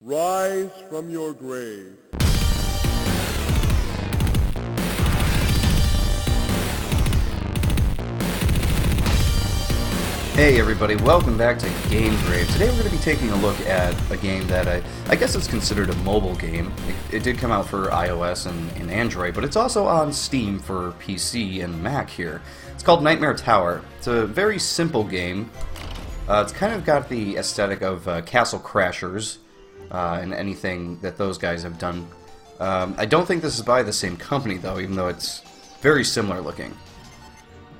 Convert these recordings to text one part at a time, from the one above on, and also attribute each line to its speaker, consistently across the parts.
Speaker 1: Rise from your grave.
Speaker 2: Hey everybody, welcome back to Game Grave. Today we're going to be taking a look at a game that I guess it's considered a mobile game. It did come out for iOS and Android, but it's also on Steam for PC and Mac here. It's called Knightmare Tower. It's a very simple game. It's kind of got the aesthetic of Castle Crashers and anything that those guys have done. I don't think this is by the same company though, even though it's very similar looking.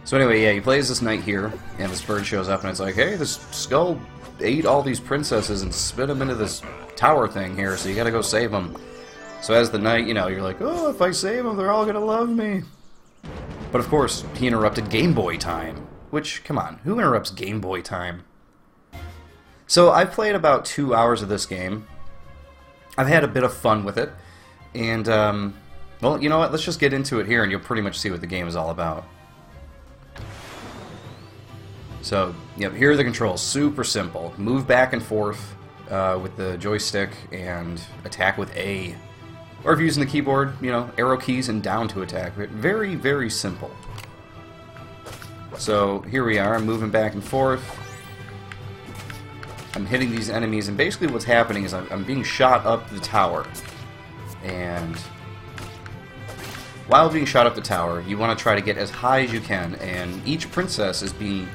Speaker 2: So anyway, yeah, he plays this knight here, and this bird shows up, and it's like, hey, this skull ate all these princesses and spit them into this tower thing here, so you gotta go save them. So as the knight, you know, you're like, oh, if I save them, they're all gonna love me. But of course, he interrupted Game Boy time. Which, come on, who interrupts Game Boy time? So I've played about 2 hours of this game. I've had a bit of fun with it, and, well, you know what, let's just get into it here, and you'll pretty much see what the game is all about. So, yep, here are the controls. Super simple. Move back and forth with the joystick and attack with A. Or if you're using the keyboard, you know, arrow keys and down to attack. Very, very simple. So, here we are. I'm moving back and forth. I'm hitting these enemies, and basically what's happening is I'm being shot up the tower. And while being shot up the tower, you want to try to get as high as you can, and each princess is being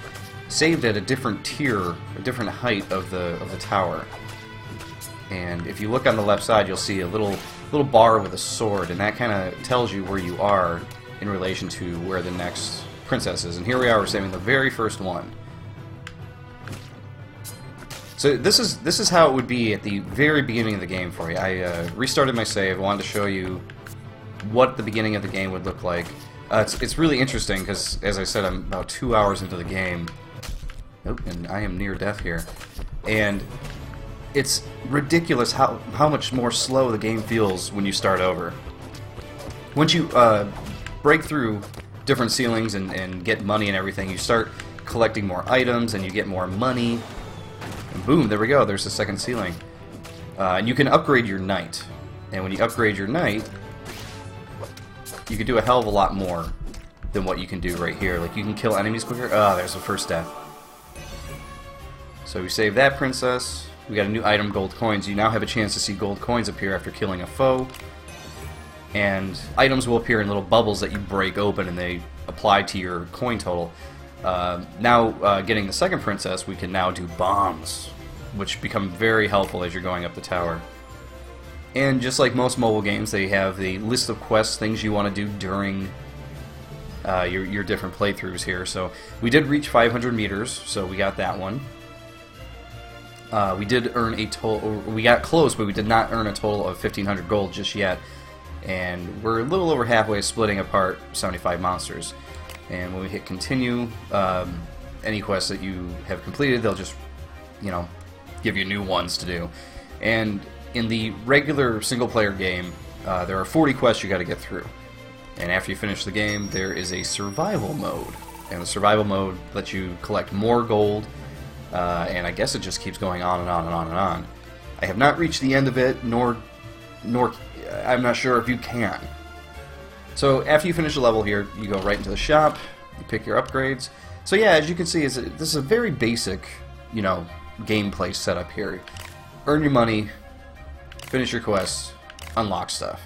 Speaker 2: saved at a different tier, a different height of the tower. And if you look on the left side, you'll see a little bar with a sword, and that kind of tells you where you are in relation to where the next princess is. And here we are, we're saving the very first one. So this is how it would be at the very beginning of the game for you. I restarted my save. I wanted to show you what the beginning of the game would look like. It's really interesting because, as I said, I'm about 2 hours into the game. Nope, and I am near death here. And it's ridiculous how much more slow the game feels when you start over. Once you break through different ceilings and get money and everything, you start collecting more items and you get more money. And boom, there we go, there's the second ceiling. And you can upgrade your knight. And when you upgrade your knight, you can do a hell of a lot more than what you can do right here. Like, you can kill enemies quicker. Ah, there's the first death. So we save that princess. We got a new item, gold coins. You now have a chance to see gold coins appear after killing a foe. And items will appear in little bubbles that you break open, and they apply to your coin total. Now, getting the second princess, we can now do bombs, which become very helpful as you're going up the tower. And just like most mobile games, they have the list of quests, things you want to do during your different playthroughs here. So we did reach 500 meters, so we got that one. We did earn a total. We got close, but we did not earn a total of 1,500 gold just yet. And we're a little over halfway splitting apart 75 monsters. And when we hit continue, any quests that you have completed, they'll just, you know, give you new ones to do. And in the regular single-player game, there are 40 quests you got to get through. And after you finish the game, there is a survival mode. And the survival mode lets you collect more gold, and I guess it just keeps going on and on and on and on. I have not reached the end of it, nor I'm not sure if you can. So after you finish the level here, you go right into the shop, you pick your upgrades. So yeah, as you can see, this is a very basic, you know, gameplay setup here. Earn your money, finish your quests, unlock stuff.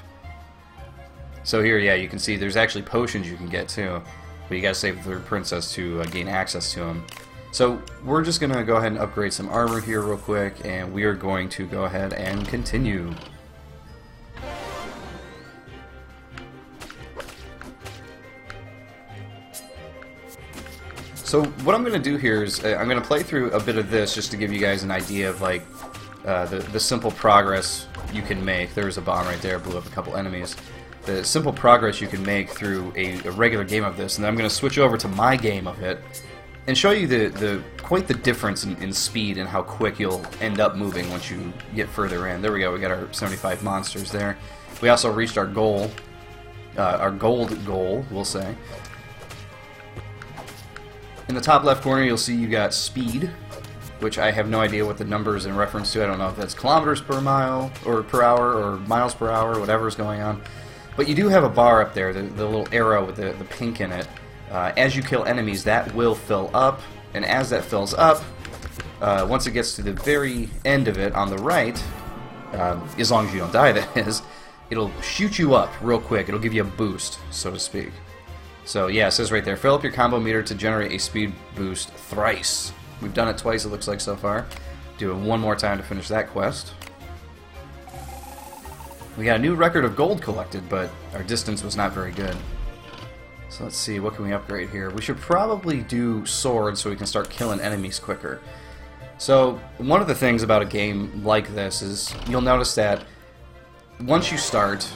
Speaker 2: So here, yeah, you can see there's actually potions you can get too, but you gotta save the third princess to gain access to them. So we're just gonna go ahead and upgrade some armor here real quick, and we are going to go ahead and continue. So what I'm gonna do here is I'm gonna play through a bit of this just to give you guys an idea of like the simple progress you can make. There's a bomb right there, blew up a couple enemies. The simple progress you can make through a regular game of this, and then I'm going to switch over to my game of it and show you quite the difference in speed and how quick you'll end up moving once you get further in. There we go, we got our 75 monsters there. We also reached our goal, our gold goal, we'll say. In the top left corner, you'll see you got speed. which I have no idea what the number is in reference to. I don't know if that's kilometers per mile, or per hour, or miles per hour, whatever's going on. But you do have a bar up there, the little arrow with the pink in it. As you kill enemies, that will fill up, and as that fills up, once it gets to the very end of it on the right, as long as you don't die, that is, it'll shoot you up real quick. It'll give you a boost, so to speak. So yeah, it says right there, fill up your combo meter to generate a speed boost thrice. We've done it twice, it looks like, so far. Do it one more time to finish that quest. We got a new record of gold collected, but our distance was not very good. So let's see, what can we upgrade here? We should probably do swords so we can start killing enemies quicker. So one of the things about a game like this is you'll notice that once you start,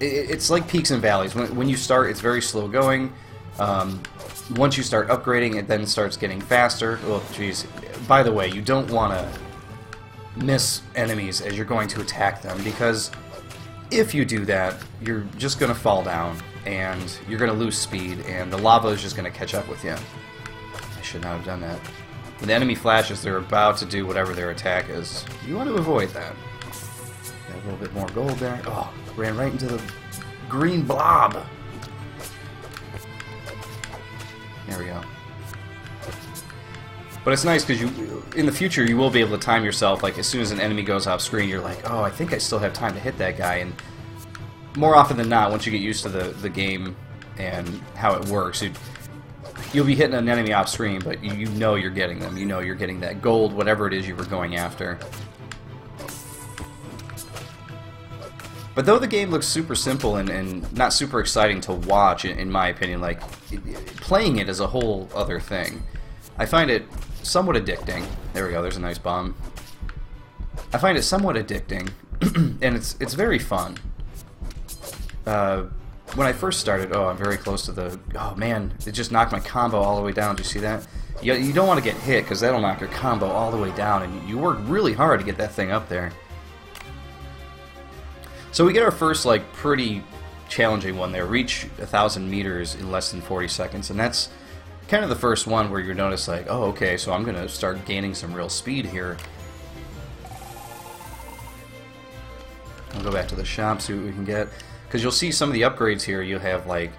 Speaker 2: it's like peaks and valleys. When you start, it's very slow going. Once you start upgrading, it then starts getting faster. Oh, geez. By the way, you don't want to miss enemies as you're going to attack them, because if you do that, you're just going to fall down, and you're going to lose speed, and the lava is just going to catch up with you. I should not have done that. When the enemy flashes, they're about to do whatever their attack is. You want to avoid that. Got a little bit more gold there. Oh, ran right into the green blob. There we go. But it's nice because in the future you will be able to time yourself. Like as soon as an enemy goes off screen, you're like, oh, I think I still have time to hit that guy. And more often than not, once you get used to the game and how it works, you'll be hitting an enemy off screen, but you know you're getting them. You know you're getting that gold, whatever it is you were going after. But though the game looks super simple and not super exciting to watch, in my opinion, like playing it is a whole other thing. I find it somewhat addicting. There we go, there's a nice bomb. I find it somewhat addicting, and it's very fun. When I first started, oh, I'm very close to the... Oh, man, it just knocked my combo all the way down. Do you see that? You don't want to get hit, because that'll knock your combo all the way down, and you work really hard to get that thing up there. So we get our first, like, pretty challenging one there. Reach 1,000 meters in less than 40 seconds, and that's kind of the first one where you notice, like, oh, okay, so I'm going to start gaining some real speed here. I'll go back to the shop, see what we can get. Because you'll see some of the upgrades here, you have, like,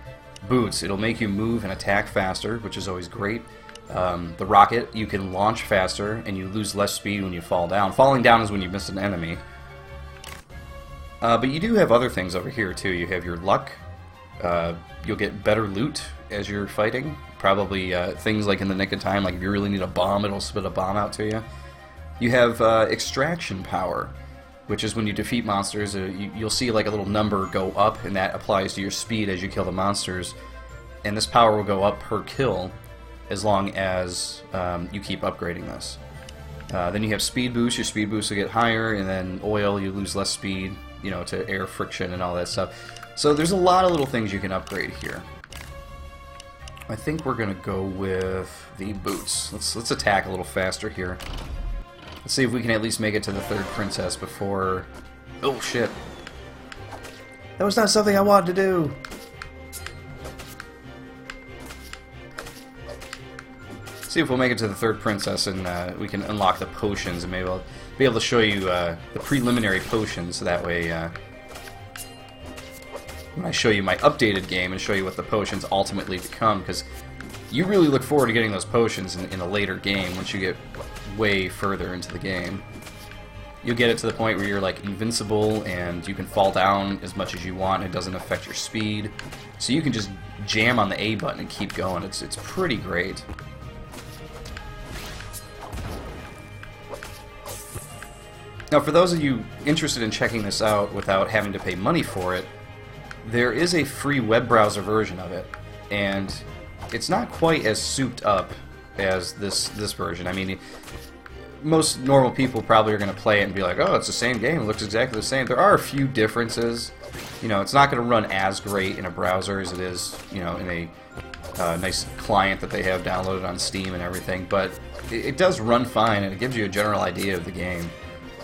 Speaker 2: boots. It'll make you move and attack faster, which is always great. The rocket, you can launch faster, and you lose less speed when you fall down. Falling down is when you miss an enemy. But you do have other things over here, too. You have your luck. You'll get better loot as you're fighting. Probably things like in the nick of time, like if you really need a bomb, it'll spit a bomb out to you. You have extraction power, which is when you defeat monsters, you'll see like a little number go up, and that applies to your speed as you kill the monsters. And this power will go up per kill as long as you keep upgrading this. Then you have speed boost. Your speed boost will get higher, and then oil, you lose less speed, you know, to air friction and all that stuff. So there's a lot of little things you can upgrade here. I think we're gonna go with the boots. Let's attack a little faster here. Let's see if we can at least make it to the third princess before... Oh, shit. That was not something I wanted to do. See if we'll make it to the third princess and we can unlock the potions, and maybe I'll be able to show you the preliminary potions, so that way when I show you my updated game and show you what the potions ultimately become, because you really look forward to getting those potions in a later game once you get way further into the game. You'll get it to the point where you're like invincible and you can fall down as much as you want and it doesn't affect your speed. So you can just jam on the A button and keep going. It's pretty great. Now, for those of you interested in checking this out without having to pay money for it, there is a free web browser version of it, and it's not quite as souped up as this version. I mean, most normal people probably are going to play it and be like, oh, it's the same game, it looks exactly the same. There are a few differences. You know, it's not going to run as great in a browser as it is, you know, in a nice client that they have downloaded on Steam and everything, but it does run fine, and it gives you a general idea of the game.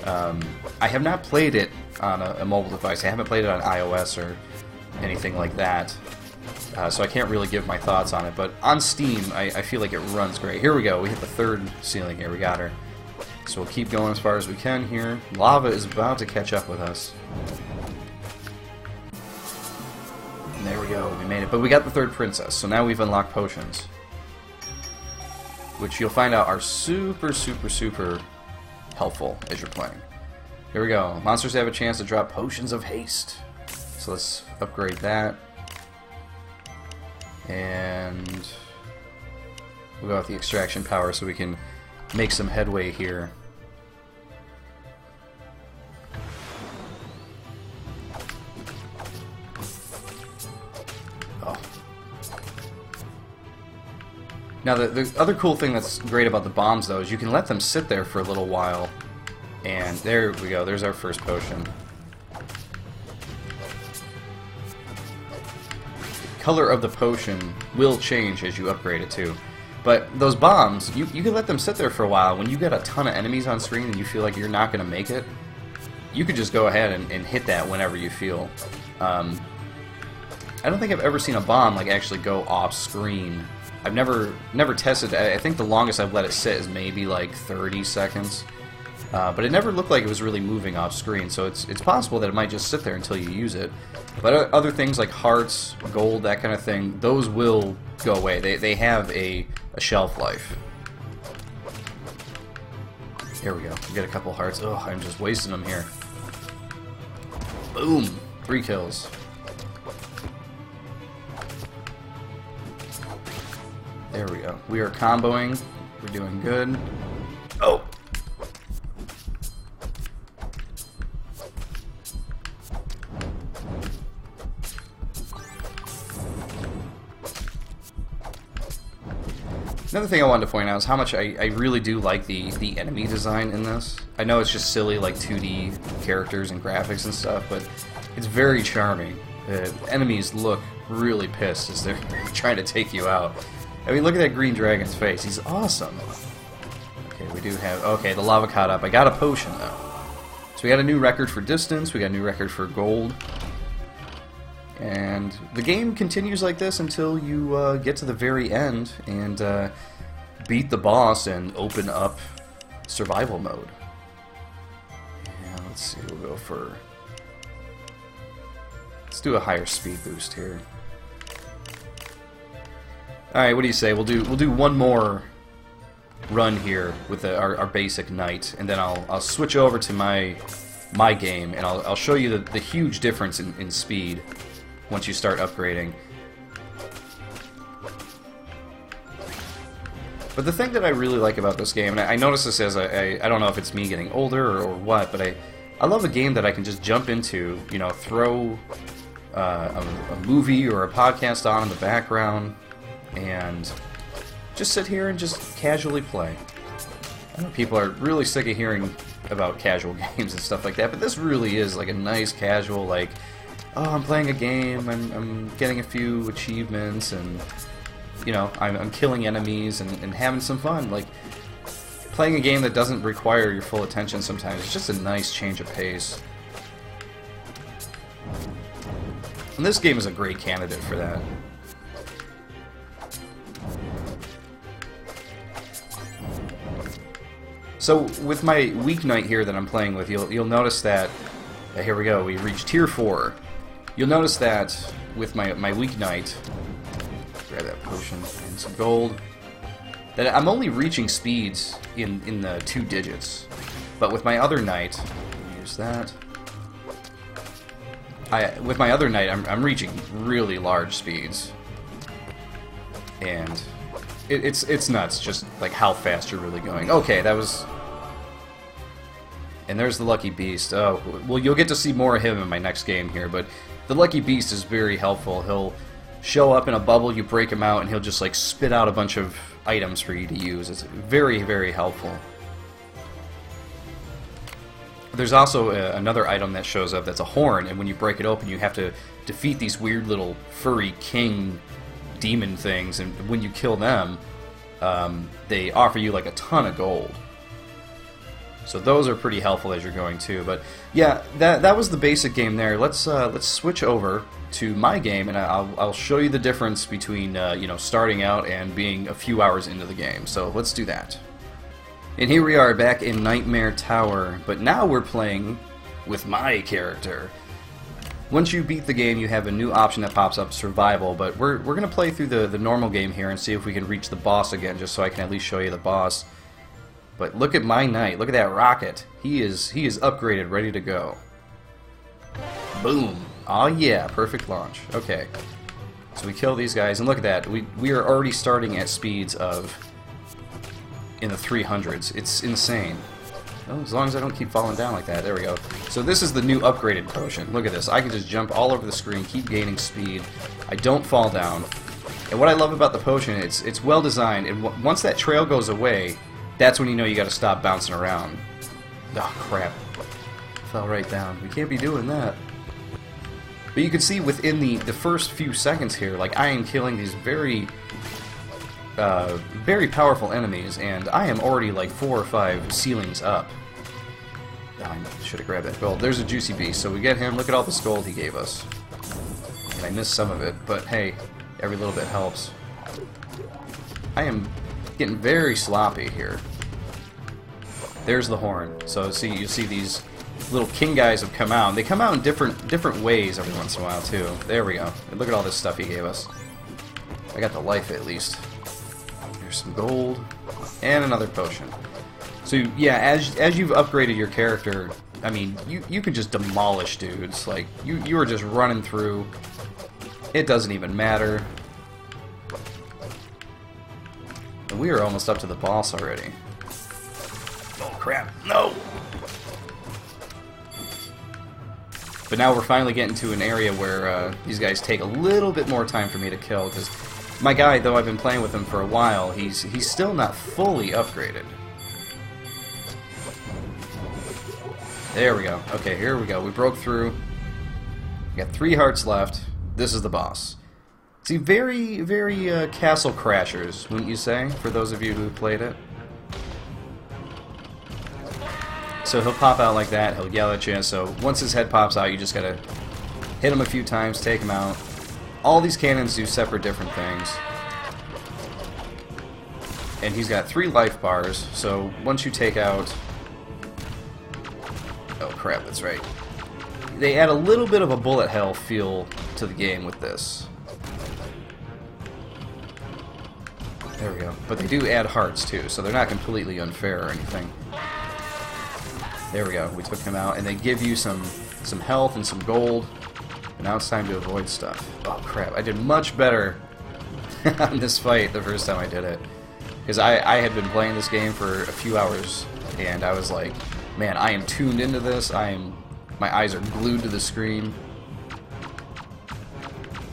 Speaker 2: I have not played it on a mobile device. I haven't played it on iOS or anything like that, so I can't really give my thoughts on it. But on Steam, I feel like it runs great. Here we go. We hit the third ceiling here. We got her. So we'll keep going as far as we can here. Lava is about to catch up with us. And there we go, we made it. But we got the third princess, so now we've unlocked potions. Which you'll find out are super, super, super helpful as you're playing. Here we go. Monsters have a chance to drop potions of haste. So let's upgrade that. And we'll go with the extraction power so we can make some headway here. Oh. Now the other cool thing that's great about the bombs though is you can let them sit there for a little while. And there we go, there's our first potion. The color of the potion will change as you upgrade it too. But those bombs, you can let them sit there for a while. When you get a ton of enemies on screen and you feel like you're not going to make it, you could just go ahead and hit that whenever you feel. I don't think I've ever seen a bomb like actually go off screen. I've never tested. I think the longest I've let it sit is maybe like 30 seconds. But it never looked like it was really moving off screen, so it's possible that it might just sit there until you use it. But other things like hearts, gold, that kind of thing, those will go away. They have a shelf life. Here we go. We get a couple hearts. Oh, I'm just wasting them here. Boom! 3 kills. There we go. We are comboing. We're doing good. Oh! Another thing I wanted to point out is how much I really do like the enemy design in this. I know it's just silly, like 2D characters and graphics and stuff, but it's very charming. The enemies look really pissed as they're trying to take you out. I mean, look at that green dragon's face. He's awesome. Okay, we do have... Okay, the lava caught up. I got a potion, though. So we got a new record for distance. We got a new record for gold. And the game continues like this until you get to the very end and beat the boss and open up survival mode. Yeah, let's see, we'll go for... Let's do a higher speed boost here. Alright, what do you say? We'll do one more run here with our basic knight, and then I'll switch over to my game, and I'll show you the huge difference in speed once you start upgrading. But the thing that I really like about this game, and I notice this as I don't know if it's me getting older or what, but I love a game that I can just jump into, you know, throw a movie or a podcast on in the background, and just sit here and just casually play. I know people are really sick of hearing about casual games and stuff like that, but this really is like a nice casual, like, oh, I'm playing a game, I'm getting a few achievements, and, you know, I'm killing enemies and having some fun. Like, playing a game that doesn't require your full attention sometimes, it's just a nice change of pace. And this game is a great candidate for that. So, with my weeknight here that I'm playing with, you'll notice that, here we go, we reached Tier 4. You'll notice that with my weeknight, grab that potion and some gold, that I'm only reaching speeds in the 2 digits. But with my other knight, use that. With my other knight, I'm reaching really large speeds. And it's nuts, just like how fast you're really going. Okay, that was... And there's the Lucky Beast. Oh, well, you'll get to see more of him in my next game here, but the Lucky Beast is very helpful. He'll show up in a bubble, you break him out, and he'll just like spit out a bunch of items for you to use. It's very, very helpful. There's also another item that shows up that's a horn, and when you break it open, you have to defeat these weird little furry king demon things, and when you kill them, they offer you like a ton of gold. So those are pretty helpful as you're going too. But yeah, that was the basic game there. Let's switch over to my game, and I'll show you the difference between you know, starting out and being a few hours into the game. So let's do that. And here we are back in Knightmare Tower, but now we're playing with my character. Once you beat the game, you have a new option that pops up, Survival, but we're going to play through the normal game here and see if we can reach the boss again, just so I can at least show you the boss. But look at my knight, look at that rocket. He is upgraded, ready to go. Boom. Oh yeah, perfect launch. Okay. So we kill these guys, and look at that. We are already starting at speeds of in the 300s. It's insane. Well, as long as I don't keep falling down like that. There we go. So this is the new upgraded potion. Look at this. I can just jump all over the screen, keep gaining speed. I don't fall down. And what I love about the potion, it's well designed, and once that trail goes away, that's when you know you got to stop bouncing around. Oh crap. Fell right down. We can't be doing that. But you can see within the first few seconds here, like, I am killing these very powerful enemies, and I am already like 4 or 5 ceilings up. Oh, I should have grabbed that gold. There's a juicy beast, so we get him. Look at all this gold he gave us. And I missed some of it, but hey, every little bit helps. I am getting very sloppy here. There's the horn. So see, you see these little king guys have come out. And they come out in different ways every once in a while too. There we go. And look at all this stuff he gave us. I got the life at least. Here's some gold and another potion. So yeah, as you've upgraded your character, I mean, you can just demolish dudes. Like you are just running through. It doesn't even matter. And we are almost up to the boss already. Oh crap! No. But now we're finally getting to an area where these guys take a little bit more time for me to kill, because my guy, though I've been playing with him for a while, he's still not fully upgraded. There we go. Okay, here we go. We broke through. We got 3 hearts left. This is the boss. See, very Castle Crashers, wouldn't you say, for those of you who played it? So he'll pop out like that, he'll yell at you, so once his head pops out, you just gotta hit him a few times, take him out. All these cannons do separate different things. And he's got 3 life bars, so once you take out... Oh crap, that's right. They add a little bit of a bullet hell feel to the game with this. There we go. But they do add hearts too, so they're not completely unfair or anything. There we go. We took him out, and they give you some health and some gold. And now it's time to avoid stuff. Oh crap! I did much better on this fight the first time I did it, because I had been playing this game for a few hours, and I was like, man, I am tuned into this. My eyes are glued to the screen.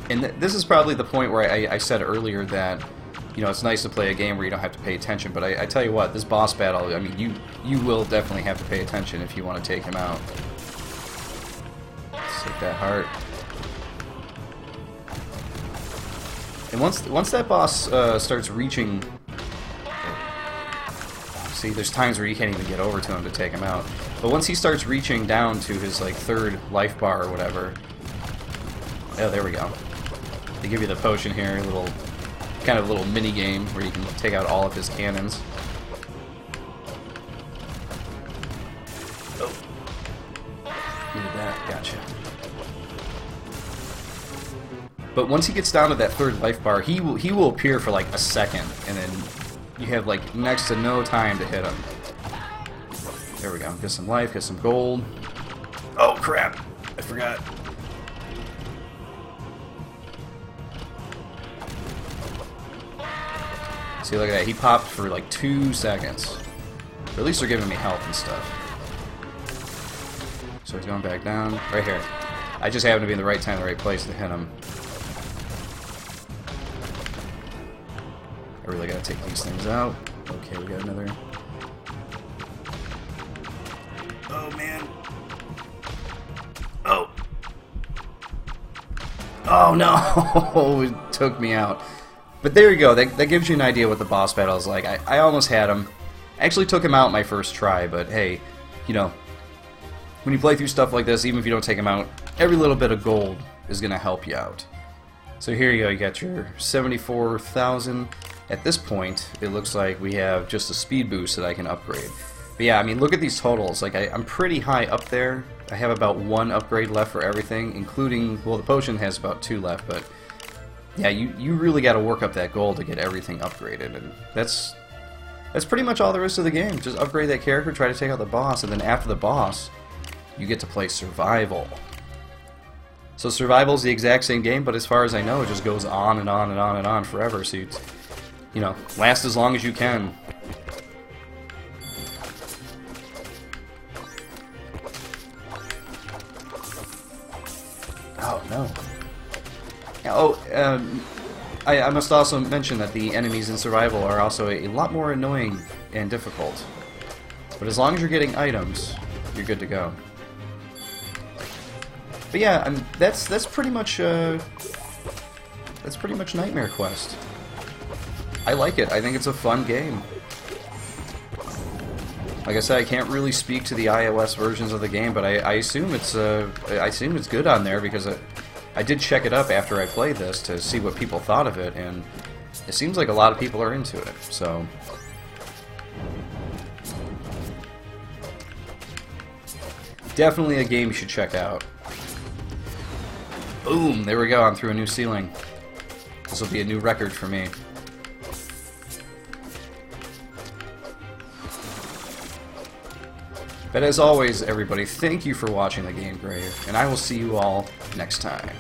Speaker 2: And this is probably the point where I said earlier that, you know, it's nice to play a game where you don't have to pay attention, but I tell you what, this boss battle, I mean, you will definitely have to pay attention if you want to take him out. Let's take that heart. And once that boss starts reaching... See, there's times where you can't even get over to him to take him out. But once he starts reaching down to his, like, 3rd life bar or whatever... Oh, there we go. They give you the potion here, kind of a little mini game where you can take out all of his cannons. Oh. Needed that. Gotcha. But once he gets down to that 3rd life bar, he will appear for like a second, and then you have like next to no time to hit him. There we go. Get some life, get some gold. Oh crap! I forgot. See, look at that. He popped for like 2 seconds. But at least they're giving me health and stuff. So he's going back down. Right here. I just happened to be in the right time, the right place to hit him. I really gotta take these things out. Okay, we got another. Oh, man. Oh. Oh, no. It took me out. But there you go, that gives you an idea what the boss battle is like. I almost had him. I actually took him out my first try, but hey, you know, when you play through stuff like this, even if you don't take him out, every little bit of gold is going to help you out. So here you go, you got your 74,000. at this point, it looks like we have just a speed boost that I can upgrade. But yeah, I mean, look at these totals. Like, I'm pretty high up there. I have about 1 upgrade left for everything, including, well, the potion has about 2 left, but yeah, you really got to work up that gold to get everything upgraded, and that's pretty much all there is to the game. Just upgrade that character, try to take out the boss, and then after the boss, you get to play survival. So survival is the exact same game, but as far as I know, it just goes on and on and on and on forever. So you know, last as long as you can. Oh no. Oh, I must also mention that the enemies in survival are also a lot more annoying and difficult. But as long as you're getting items, you're good to go. But yeah, that's pretty much Knightmare Quest. I like it. I think it's a fun game. Like I said, I can't really speak to the iOS versions of the game, but I assume it's good on there because I did check it up after I played this to see what people thought of it, and it seems like a lot of people are into it. So definitely a game you should check out. Boom! There we go. I'm through a new ceiling. This will be a new record for me. But as always, everybody, thank you for watching the Game Grave, and I will see you all next time.